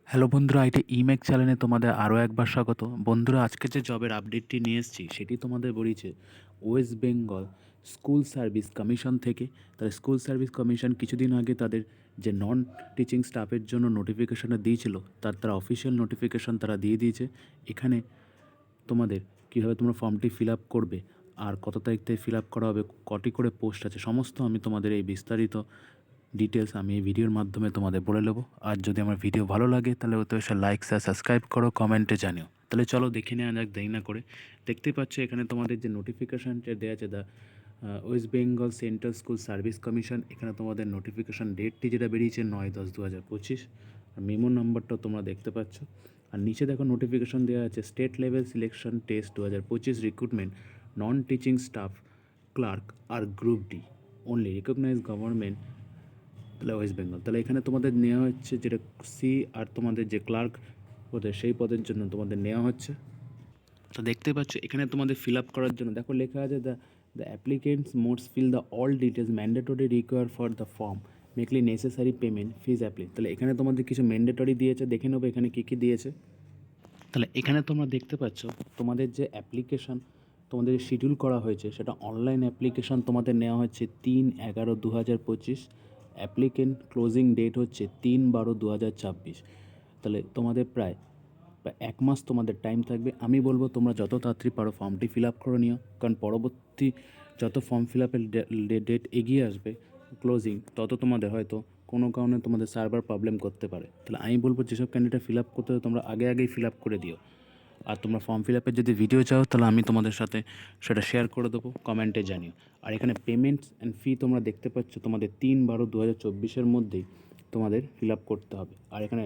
Hello বন্ধুরা, এটা ইমেক চ্যানেলে তোমাদের আরও একবার স্বাগত। বন্ধুরা, আজকে যে জবের আপডেটটি নিয়ে এসেছি সেটি তোমাদের বলেছে West Bengal school service commission থেকে। তাদের স্কুল সার্ভিস কমিশন কিছুদিন আগে তাদের যে নন টিচিং স্টাফের জন্য নোটিফিকেশানটা দিয়েছিল তারা অফিসিয়াল নোটিফিকেশান তারা দিয়ে দিয়েছে। এখানে তোমাদের কীভাবে তোমরা ফর্মটি ফিল আপ করবে আর কত তারিখ থেকে ফিল আপ করা হবে, কটি করে পোস্ট আছে, সমস্ত আমি তোমাদের এই বিস্তারিত ডিটেলস আমি এই ভিডিওর মাধ্যমে তোমাদের বলে নেবো। আর যদি আমার ভিডিও ভালো লাগে তাহলে অবশ্যই লাইক শেয়ার সাবস্ক্রাইব করো, কমেন্টে জানিও। তাহলে চলো দেখে নেওয়া যাক দেরি না করে। দেখতেই পাচ্ছ এখানে তোমাদের যে নোটিফিকেশানটা দেওয়া আছে West Bengal central school service commission. এখানে তোমাদের নোটিফিকেশান ডেটটি যেটা বেরিয়েছে 9/10/2025, আর মেমো নাম্বারটাও তোমরা দেখতে পাচ্ছ। আর নিচে দেখো নোটিফিকেশান দেওয়া আছে state level selection test 2025 recruitment non teaching staff clerk আর group D only recognise government, তাহলে ওয়েস্ট বেঙ্গল। তাহলে এখানে তোমাদের নেওয়া হচ্ছে যেটা সি আর তোমাদের যে ক্লার্ক পদে সেই পদের জন্য তোমাদের নেওয়া হচ্ছে। তো দেখতে পাচ্ছ এখানে তোমাদের ফিল আপ করার জন্য দেখো লেখা আছে the applicants must fill the all details mandatory require for the form মেকলি নেসেসারি পেমেন্ট ফিজ অ্যাপ্লি। তাহলে এখানে তোমাদের কিছু ম্যান্ডেটরি দিয়েছে, দেখে নেবো এখানে কী কী দিয়েছে। তাহলে এখানে তোমরা দেখতে পাচ্ছ তোমাদের যে অ্যাপ্লিকেশান তোমাদের শিডিউল করা হয়েছে সেটা অনলাইন অ্যাপ্লিকেশান তোমাদের নেওয়া হচ্ছে 3/11/2025। অ্যাপ্লিকেন্ট ক্লোজিং ডেট হচ্ছে 3/12/2026। তাহলে তোমাদের প্রায় এক মাস তোমাদের টাইম থাকবে। আমি বলবো তোমরা যত তাড়াতাড়ি পারো ফর্মটি ফিল আপ করে নিও, কারণ পরবর্তী যত ফর্ম ফিল আপের ডেট এগিয়ে আসবে ক্লোজিং, তত তোমাদের হয়তো কোনো কারণে তোমাদের সার্ভার প্রবলেম করতে পারে। তাহলে আমি বলবো যেসব ক্যান্ডিডেট ফিল আপ করতে হবে তোমরা আগেই ফিল আপ করে দিও। আর তোমরা ফর্ম ফিল আপের যদি ভিডিও চাও তাহলে আমি তোমাদের সাথে সেটা শেয়ার করে দেবো, কমেন্টে জানিও। আর এখানে পেমেন্টস অ্যান্ড ফি তোমরা দেখতে পাচ্ছ তোমাদের 3/12/2024 মধ্যেই তোমাদের ফিল আপ করতে হবে। আর এখানে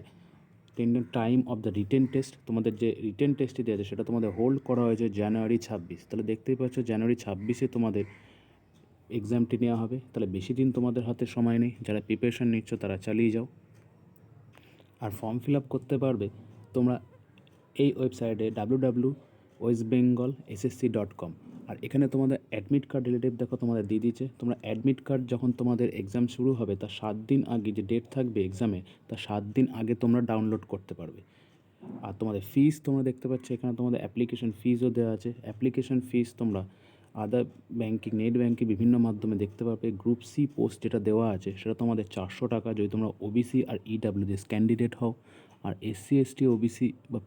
time of the written test, তোমাদের যে রিটেন টেস্টটি দেওয়া আছে সেটা তোমাদের হোল্ড করা হয়েছে জানুয়ারি 26। তাহলে দেখতেই পাচ্ছ জানুয়ারি 26-এ তোমাদের এক্সামটি নেওয়া হবে। তাহলে বেশি দিন তোমাদের হাতে সময় নেই, যারা প্রিপারেশান নিচ্ছ তারা চালিয়ে যাও। আর ফর্ম ফিল আপ করতে পারবে তোমরা এই ওয়েবসাইটে www.westbengalssc.com। আর এখানে তোমাদের অ্যাডমিট কার্ড রিলেটিভ দেখো তোমাদের দিয়ে দিচ্ছে। তোমরা অ্যাডমিট কার্ড যখন তোমাদের এক্সাম শুরু হবে তার 7 দিন আগে, যে ডেট থাকবে এক্সামে তার 7 দিন আগে তোমরা ডাউনলোড করতে পারবে। আর তোমাদের ফিস তোমরা দেখতে পাচ্ছ এখানে তোমাদের অ্যাপ্লিকেশন ফিসও দেওয়া আছে। অ্যাপ্লিকেশন ফিস তোমরা আদার ব্যাঙ্কিং, নেট ব্যাঙ্কিং বিভিন্ন মাধ্যমে দেখতে পাবে। গ্রুপ সি পোস্ট যেটা দেওয়া আছে সেটা তোমাদের 400 টাকা যদি তোমরা ওবিসি আর ইডাব্লিউএস ক্যান্ডিডেট হও। আর এসসি এসটি ওবিসি বা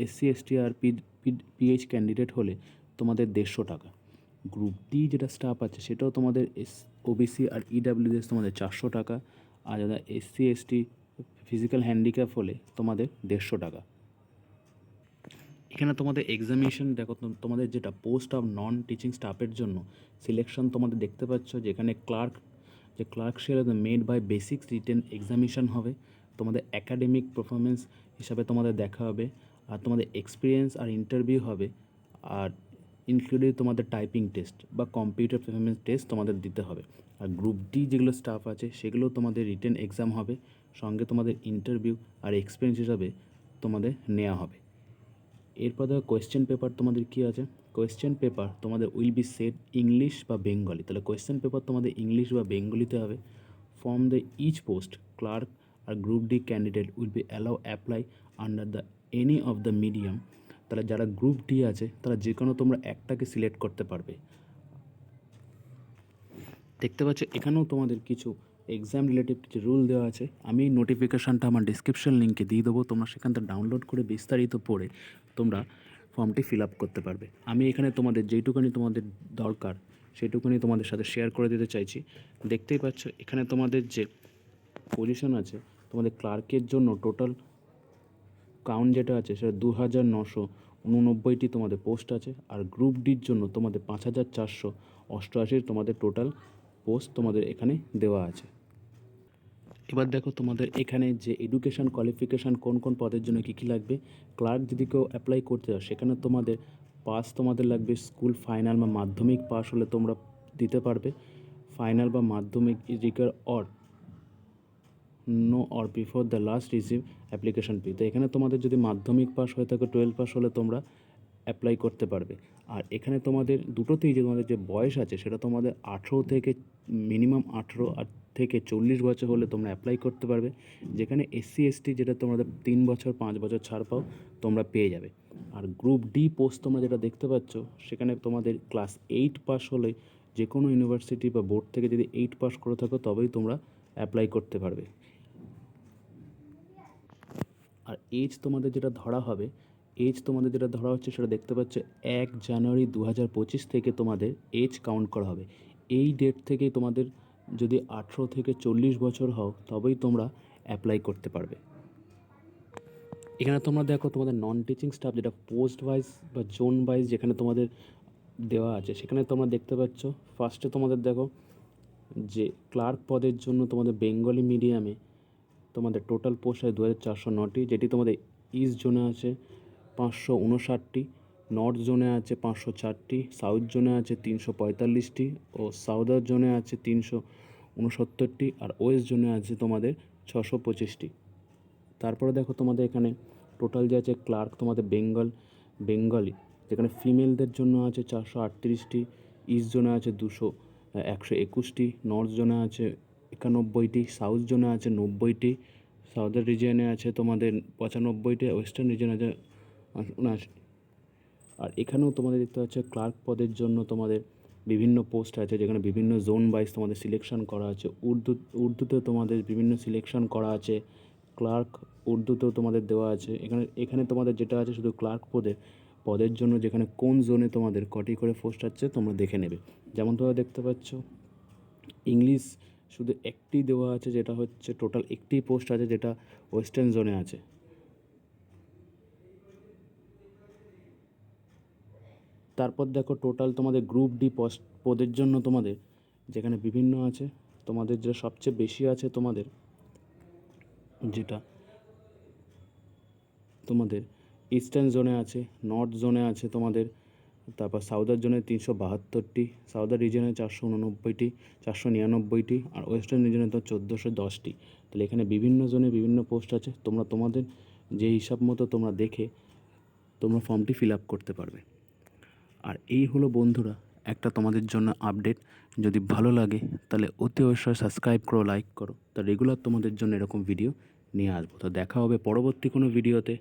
এসসি এসটি আর পিএইচ ক্যান্ডিডেট হলে তোমাদের 150 টাকা। গ্রুপ ডি যেটা স্টাফ আছে সেটাও তোমাদের ওবিসি আর ইডাব্লিউএস তোমাদের 400 টাকা। আর যারা এসসি এসটি ফিজিক্যাল হ্যান্ডিক্যাপ হলে তোমাদের 150 টাকা। এখানে তোমাদের এক্সামিনেশন দেখো তোমাদের যেটা পোস্ট অফ নন টিচিং স্টাফের জন্য সিলেকশন তোমাদের দেখতে পাচ্ছ, যেখানে clerk shall made by basics written examination হবে। তোমাদের একাডেমিক পারফরমেন্স হিসাবে তোমাদের দেখা হবে। আর তোমাদের এক্সপিরিয়েন্স আর ইন্টারভিউ হবে। আর ইনক্লুডেড তোমাদের টাইপিং টেস্ট বা কম্পিউটার পারফরমেন্স টেস্ট তোমাদের দিতে হবে। আর গ্রুপ ডি যেগুলো স্টাফ আছে সেগুলো তোমাদের রিটেন এক্সাম হবে, সঙ্গে তোমাদের ইন্টারভিউ আর এক্সপিরিয়েন্স হিসাবে তোমাদের নেওয়া হবে। এরপর দেখো কোয়েশ্চেন পেপার তোমাদের কী আছে। কোয়েশ্চেন পেপার তোমাদের উইল বি সেট ইংলিশ বা বেঙ্গলি। তাহলে কোয়েশ্চেন পেপার তোমাদের ইংলিশ বা বেঙ্গলিতে হবে। From the each post clerk আর group D candidate will be allow apply under the any of the medium. তাহলে যারা গ্রুপ ডি আছে তারা যে কোনো তোমরা একটাকে সিলেক্ট করতে পারবে। দেখতে পাচ্ছ এখানেও তোমাদের কিছু এক্সাম রিলেটিভ কিছু রুল দেওয়া আছে। আমি এই নোটিফিকেশানটা আমার ডিসক্রিপশন লিঙ্কে দিয়ে দেবো, তোমরা সেখান থেকে ডাউনলোড করে বিস্তারিত পড়ে তোমরা ফর্মটি ফিল আপ করতে পারবে। আমি এখানে তোমাদের যেইটুকুনি তোমাদের দরকার সেইটুকুনি তোমাদের সাথে শেয়ার করে দিতে চাইছি। দেখতেই পাচ্ছ এখানে তোমাদের যে পজিশন আছে তোমাদের ক্লার্কের জন্য টোটাল কাউন্ট যেটা আছে সেটা 2989টি তোমাদের পোস্ট আছে। আর গ্রুপ ডির জন্য তোমাদের 5488 তোমাদের টোটাল পোস্ট তোমাদের এখানে দেওয়া আছে। এবার দেখো তোমাদের এখানে যে এডুকেশান কোয়ালিফিকেশান কোন কোন পদের জন্য কী কী লাগবে। ক্লার্ক যদি কেউ অ্যাপ্লাই করতে চাও সেখানে তোমাদের পাস তোমাদের লাগবে, স্কুল ফাইনাল বা মাধ্যমিক পাস হলে তোমরা দিতে পারবে। ফাইনাল বা মাধ্যমিক is require or before the last receive application fee. তো এখানে তোমাদের যদি মাধ্যমিক পাস হয়ে থাকে 12 পাস হলে তোমরা অ্যাপ্লাই করতে পারবে। আর এখানে তোমাদের দুটোতেই যে তোমাদের যে বয়স আছে সেটা তোমাদের 18 থেকে মিনিমাম 18 থেকে 40 বছর হলে তোমরা অ্যাপ্লাই করতে পারবে। যেখানে এসসি এসটি যেটা তোমাদের 3 বছর 5 বছর ছাড় পাও তোমরা পেয়ে যাবে। আর গ্রুপ ডি পোস্ট তোমরা যেটা দেখতে পাচ্ছ সেখানে তোমাদের ক্লাস 8 পাস হলে যে কোনো ইউনিভার্সিটি বা বোর্ড থেকে যদি 8 পাস করে থাকো তবেই তোমরা অ্যাপ্লাই করতে পারবে। আর এজ তোমাদের যেটা ধরা হবে, এজ তোমাদের যেটা ধরা হচ্ছে সেটা দেখতে পাচ্ছ 1 জানুয়ারি 2025 থেকে তোমাদের এজ কাউন্ট করা হবে। এই ডেট থেকেই তোমাদের যদি 18 থেকে 40 বছর হও তবেই তোমরা অ্যাপ্লাই করতে পারবে। এখানে তোমরা দেখো তোমাদের নন টিচিং স্টাফ যেটা পোস্ট ওয়াইজ বা জোন ওয়াইজ যেখানে তোমাদের দেওয়া আছে সেখানে তোমরা দেখতে পাচ্ছ ফার্স্টে তোমাদের দেখো যে ক্লার্ক পদের জন্য তোমাদের বেঙ্গলি মিডিয়ামে তোমাদের টোটাল পোস্ট আছে 2409টি, যেটি তোমাদের ইস্ট জোনে আছে 559টি, নর্থ জোনে আছে 504টি, সাউথ জোনে আছে 345টি ও সাউদার জোনে আছে 369টি আর ওয়েস্ট জোনে আছে তোমাদের 625টি। তারপরে দেখো তোমাদের এখানে টোটাল যে আছে ক্লার্ক তোমাদের বেঙ্গলি যেখানে ফিমেলদের জন্য আছে 438টি, ইস্ট জোনে আছে 121টি, নর্থ জোনে আছে 91টি, সাউথ জোনে আছে 90টি, সাউদার্ন রিজিয়নে আছে তোমাদের 95টি, ওয়েস্টার্ন রিজিয়নে আছে 79। আর এখানেও তোমাদের দেখতে পাচ্ছ ক্লার্ক পদের জন্য তোমাদের বিভিন্ন পোস্ট আছে যেখানে বিভিন্ন জোন ওয়াইজ তোমাদের সিলেকশন করা আছে। উর্দুতে তোমাদের বিভিন্ন সিলেকশন করা আছে, ক্লার্ক উর্দুতেও তোমাদের দেওয়া আছে। এখানে তোমাদের যেটা আছে শুধু ক্লার্ক পদের জন্য যেখানে কোন জোনে তোমাদের কটি করে পোস্ট আছে তোমরা দেখে নেবে। যেমন তোমরা দেখতে পাচ্ছ ইংলিশ শুধু একটি দেওয়া আছে, যেটা হচ্ছে টোটাল একটি পোস্ট আছে যেটা ওয়েস্টার্ন জোনে আছে। তারপর দেখো টোটাল তোমাদের গ্রুপ ডি পদের জন্য তোমাদের যেখানে বিভিন্ন আছে, তোমাদের যেটা সবচেয়ে বেশি আছে তোমাদের যেটা তোমাদের ইস্টার্ন জোনে আছে, নর্থ জোনে আছে তোমাদের, তারপর সাউদার জোনে 372টি, সাউদার রিজনে 489টি, 499টি আর ওয়েস্টার্ন রিজনে তো 1410টি। তাহলে এখানে বিভিন্ন জোনে বিভিন্ন পোস্ট আছে, তোমরা তোমাদের যে হিসাব মতো তোমরা দেখে তোমরা ফর্মটি ফিল আপ করতে পারবে। আর এই হলো বন্ধুরা একটা তোমাদের জন্য আপডেট। যদি ভালো লাগে তাহলে অতি অবশ্যই সাবস্ক্রাইব করো, লাইক করো, তা রেগুলার তোমাদের জন্য এরকম ভিডিও নিয়ে আসবো। তো দেখা হবে পরবর্তী কোনো ভিডিওতে।